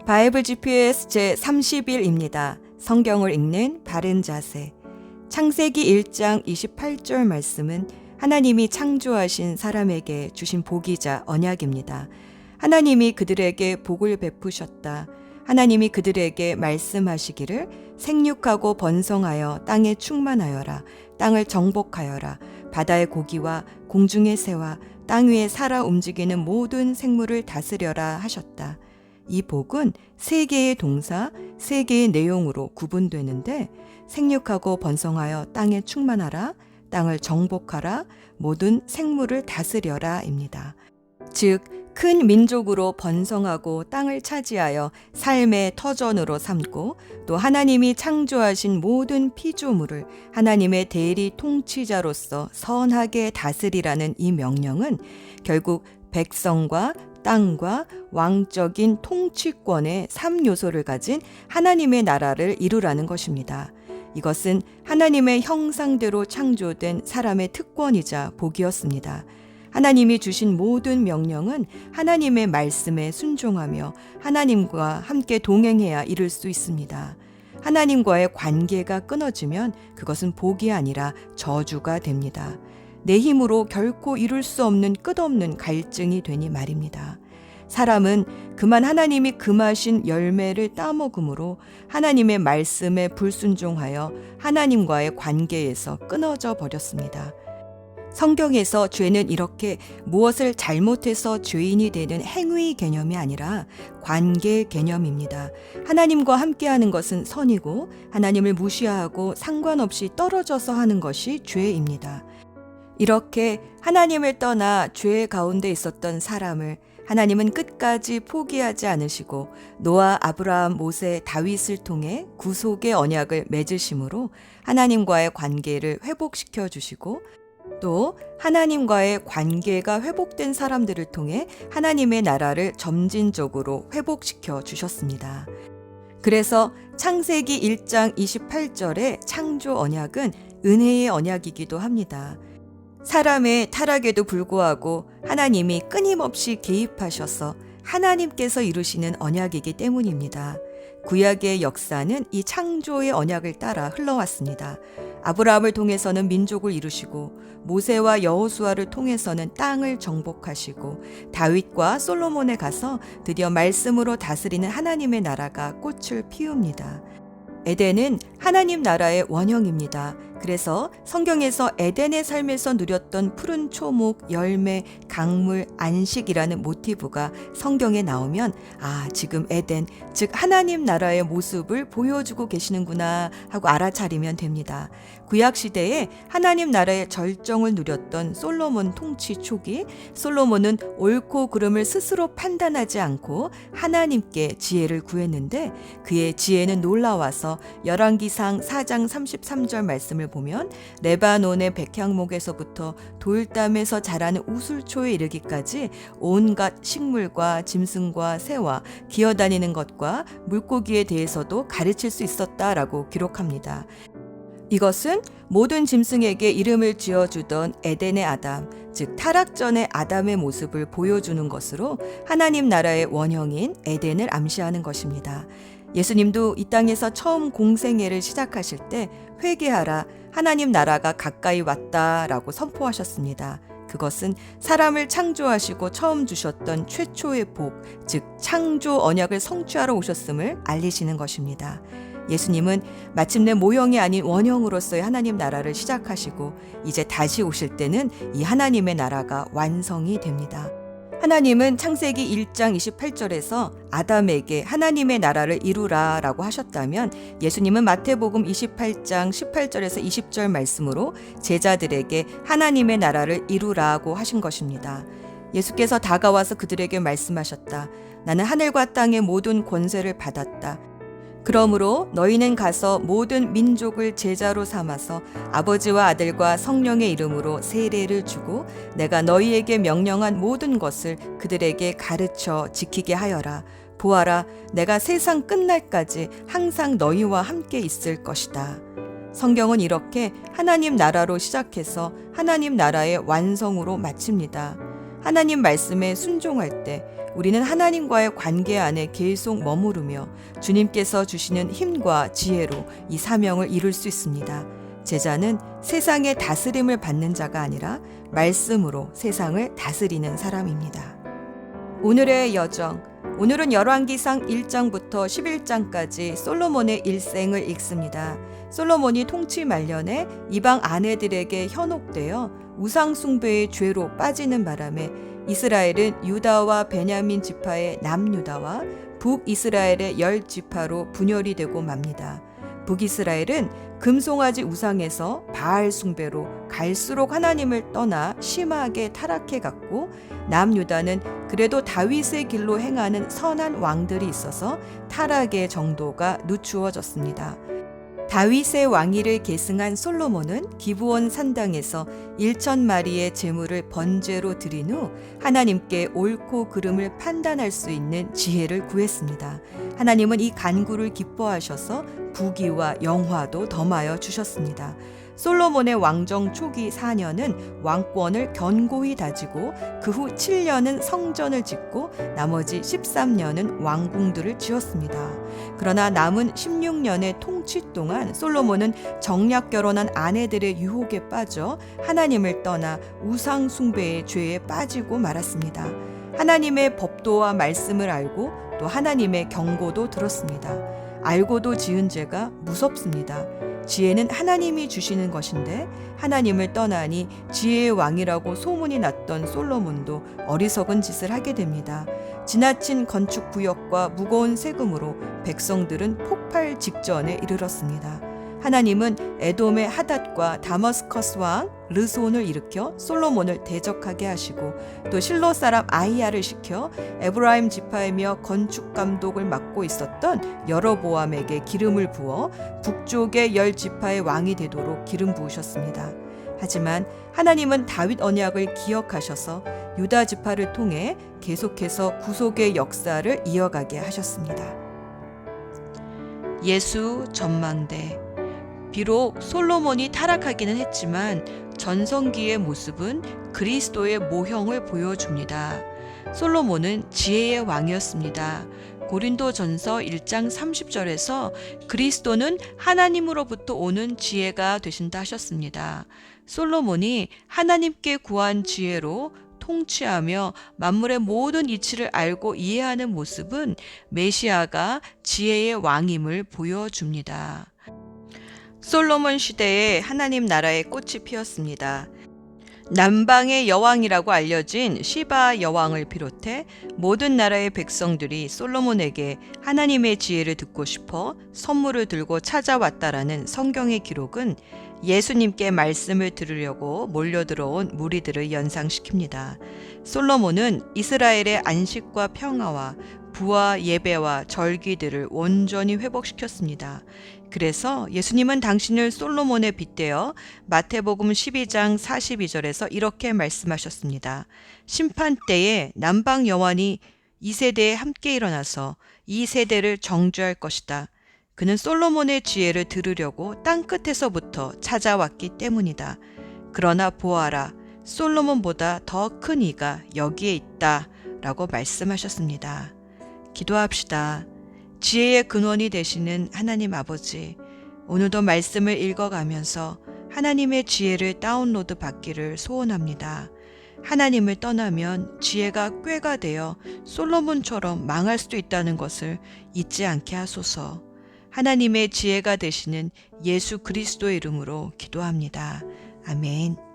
바이블 GPS 제30일입니다. 성경을 읽는 바른 자세. 창세기 1장 28절 말씀은 하나님이 창조하신 사람에게 주신 복이자 언약입니다. 하나님이 그들에게 복을 베푸셨다. 하나님이 그들에게 말씀하시기를 생육하고 번성하여 땅에 충만하여라. 땅을 정복하여라. 바다의 고기와 공중의 새와 땅 위에 살아 움직이는 모든 생물을 다스려라 하셨다. 이 복은 세 개의 동사, 세 개의 내용으로 구분되는데 생육하고 번성하여 땅에 충만하라, 땅을 정복하라, 모든 생물을 다스려라입니다. 즉, 큰 민족으로 번성하고 땅을 차지하여 삶의 터전으로 삼고 또 하나님이 창조하신 모든 피조물을 하나님의 대리 통치자로서 선하게 다스리라는 이 명령은 결국 백성과 땅과 왕적인 통치권의 3요소를 가진 하나님의 나라를 이루라는 것입니다. 이것은 하나님의 형상대로 창조된 사람의 특권이자 복이었습니다. 하나님이 주신 모든 명령은 하나님의 말씀에 순종하며 하나님과 함께 동행해야 이룰 수 있습니다. 하나님과의 관계가 끊어지면 그것은 복이 아니라 저주가 됩니다. 내 힘으로 결코 이룰 수 없는 끝없는 갈증이 되니 말입니다. 사람은 그만 하나님이 금하신 열매를 따먹음으로 하나님의 말씀에 불순종하여 하나님과의 관계에서 끊어져 버렸습니다. 성경에서 죄는 이렇게 무엇을 잘못해서 죄인이 되는 행위 개념이 아니라 관계 개념입니다. 하나님과 함께하는 것은 선이고 하나님을 무시하고 상관없이 떨어져서 하는 것이 죄입니다. 이렇게 하나님을 떠나 죄 가운데 있었던 사람을 하나님은 끝까지 포기하지 않으시고 노아, 아브라함, 모세, 다윗을 통해 구속의 언약을 맺으심으로 하나님과의 관계를 회복시켜 주시고 또 하나님과의 관계가 회복된 사람들을 통해 하나님의 나라를 점진적으로 회복시켜 주셨습니다. 그래서 창세기 1장 28절의 창조 언약은 은혜의 언약이기도 합니다. 사람의 타락에도 불구하고 하나님이 끊임없이 개입하셔서 하나님께서 이루시는 언약이기 때문입니다. 구약의 역사는 이 창조의 언약을 따라 흘러왔습니다. 아브라함을 통해서는 민족을 이루시고 모세와 여호수아를 통해서는 땅을 정복하시고 다윗과 솔로몬에 가서 드디어 말씀으로 다스리는 하나님의 나라가 꽃을 피웁니다. 에덴은 하나님 나라의 원형입니다. 그래서 성경에서 에덴의 삶에서 누렸던 푸른 초목, 열매, 강물, 안식이라는 모티브가 성경에 나오면 지금 에덴, 즉 하나님 나라의 모습을 보여주고 계시는구나 하고 알아차리면 됩니다. 구약시대에 하나님 나라의 절정을 누렸던 솔로몬 통치 초기, 솔로몬은 옳고 그름을 스스로 판단하지 않고 하나님께 지혜를 구했는데 그의 지혜는 놀라워서 열왕기상 4장 33절 말씀을 보면 레바논의 백향목에서부터 돌담에서 자라는 우슬초에 이르기까지 온갖 식물과 짐승과 새와 기어다니는 것과 물고기에 대해서도 가르칠 수 있었다라고 기록합니다. 이것은 모든 짐승에게 이름을 지어주던 에덴의 아담, 즉 타락 전의 아담의 모습을 보여주는 것으로 하나님 나라의 원형인 에덴을 암시하는 것입니다. 예수님도 이 땅에서 처음 공생애를 시작하실 때 회개하라, 하나님 나라가 가까이 왔다라고 선포하셨습니다. 그것은 사람을 창조하시고 처음 주셨던 최초의 복, 즉 창조 언약을 성취하러 오셨음을 알리시는 것입니다. 예수님은 마침내 모형이 아닌 원형으로서의 하나님 나라를 시작하시고 이제 다시 오실 때는 이 하나님의 나라가 완성이 됩니다. 하나님은 창세기 1장 28절에서 아담에게 하나님의 나라를 이루라 라고 하셨다면 예수님은 마태복음 28장 18절에서 20절 말씀으로 제자들에게 하나님의 나라를 이루라고 하신 것입니다. 예수께서 다가와서 그들에게 말씀하셨다. 나는 하늘과 땅의 모든 권세를 받았다. 그러므로 너희는 가서 모든 민족을 제자로 삼아서 아버지와 아들과 성령의 이름으로 세례를 주고 내가 너희에게 명령한 모든 것을 그들에게 가르쳐 지키게 하여라. 보아라, 내가 세상 끝날까지 항상 너희와 함께 있을 것이다. 성경은 이렇게 하나님 나라로 시작해서 하나님 나라의 완성으로 마칩니다. 하나님 말씀에 순종할 때 우리는 하나님과의 관계 안에 계속 머무르며 주님께서 주시는 힘과 지혜로 이 사명을 이룰 수 있습니다. 제자는 세상의 다스림을 받는 자가 아니라 말씀으로 세상을 다스리는 사람입니다. 오늘의 여정, 오늘은 열왕기상 1장부터 11장까지 솔로몬의 일생을 읽습니다. 솔로몬이 통치 말년에 이방 아내들에게 현혹되어 우상 숭배의 죄로 빠지는 바람에 이스라엘은 유다와 베냐민 지파의 남유다와 북이스라엘의 10지파로 분열이 되고 맙니다. 북이스라엘은 금송아지 우상에서 바알 숭배로 갈수록 하나님을 떠나 심하게 타락해 갔고, 남유다는 그래도 다윗의 길로 행하는 선한 왕들이 있어서 타락의 정도가 늦추어졌습니다. 다윗의 왕위를 계승한 솔로몬은 기브온 산당에서 1,000마리의 제물을 번제로 드린 후 하나님께 옳고 그름을 판단할 수 있는 지혜를 구했습니다. 하나님은 이 간구를 기뻐하셔서 부귀와 영화도 더하여 주셨습니다. 솔로몬의 왕정 초기 4년은 왕권을 견고히 다지고 그 후 7년은 성전을 짓고 나머지 13년은 왕궁들을 지었습니다. 그러나 남은 16년의 통치 동안 솔로몬은 정략 결혼한 아내들의 유혹에 빠져 하나님을 떠나 우상 숭배의 죄에 빠지고 말았습니다. 하나님의 법도와 말씀을 알고 또 하나님의 경고도 들었습니다. 알고도 지은 죄가 무섭습니다. 지혜는 하나님이 주시는 것인데 하나님을 떠나니 지혜의 왕이라고 소문이 났던 솔로몬도 어리석은 짓을 하게 됩니다. 지나친 건축 구역과 무거운 세금으로 백성들은 폭발 직전에 이르렀습니다. 하나님은 에돔의 하닷과 다머스커스 왕 르손을 일으켜 솔로몬을 대적하게 하시고 또 실로 사람 아히야를 시켜 에브라임 지파이며 건축 감독을 맡고 있었던 여로보암에게 기름을 부어 북쪽의 10지파의 왕이 되도록 기름 부으셨습니다. 하지만 하나님은 다윗 언약을 기억하셔서 유다 지파를 통해 계속해서 구속의 역사를 이어가게 하셨습니다. 예수 전망대. 비록 솔로몬이 타락하기는 했지만 전성기의 모습은 그리스도의 모형을 보여줍니다. 솔로몬은 지혜의 왕이었습니다. 고린도전서 1장 30절에서 그리스도는 하나님으로부터 오는 지혜가 되신다 하셨습니다. 솔로몬이 하나님께 구한 지혜로 통치하며 만물의 모든 이치를 알고 이해하는 모습은 메시아가 지혜의 왕임을 보여줍니다. 솔로몬 시대에 하나님 나라의 꽃이 피었습니다. 남방의 여왕이라고 알려진 시바 여왕을 비롯해 모든 나라의 백성들이 솔로몬에게 하나님의 지혜를 듣고 싶어 선물을 들고 찾아왔다라는 성경의 기록은 예수님께 말씀을 들으려고 몰려들어온 무리들을 연상시킵니다. 솔로몬은 이스라엘의 안식과 평화와 부와 예배와 절기들을 온전히 회복시켰습니다. 그래서 예수님은 당신을 솔로몬에 빗대어 마태복음 12장 42절에서 이렇게 말씀하셨습니다. 심판 때에 남방 여왕이 이 세대에 함께 일어나서 이 세대를 정죄할 것이다. 그는 솔로몬의 지혜를 들으려고 땅끝에서부터 찾아왔기 때문이다. 그러나 보아라, 솔로몬보다 더 큰 이가 여기에 있다 라고 말씀하셨습니다. 기도합시다. 지혜의 근원이 되시는 하나님 아버지, 오늘도 말씀을 읽어가면서 하나님의 지혜를 다운로드 받기를 소원합니다. 하나님을 떠나면 지혜가 꾀가 되어 솔로몬처럼 망할 수도 있다는 것을 잊지 않게 하소서. 하나님의 지혜가 되시는 예수 그리스도의 이름으로 기도합니다. 아멘.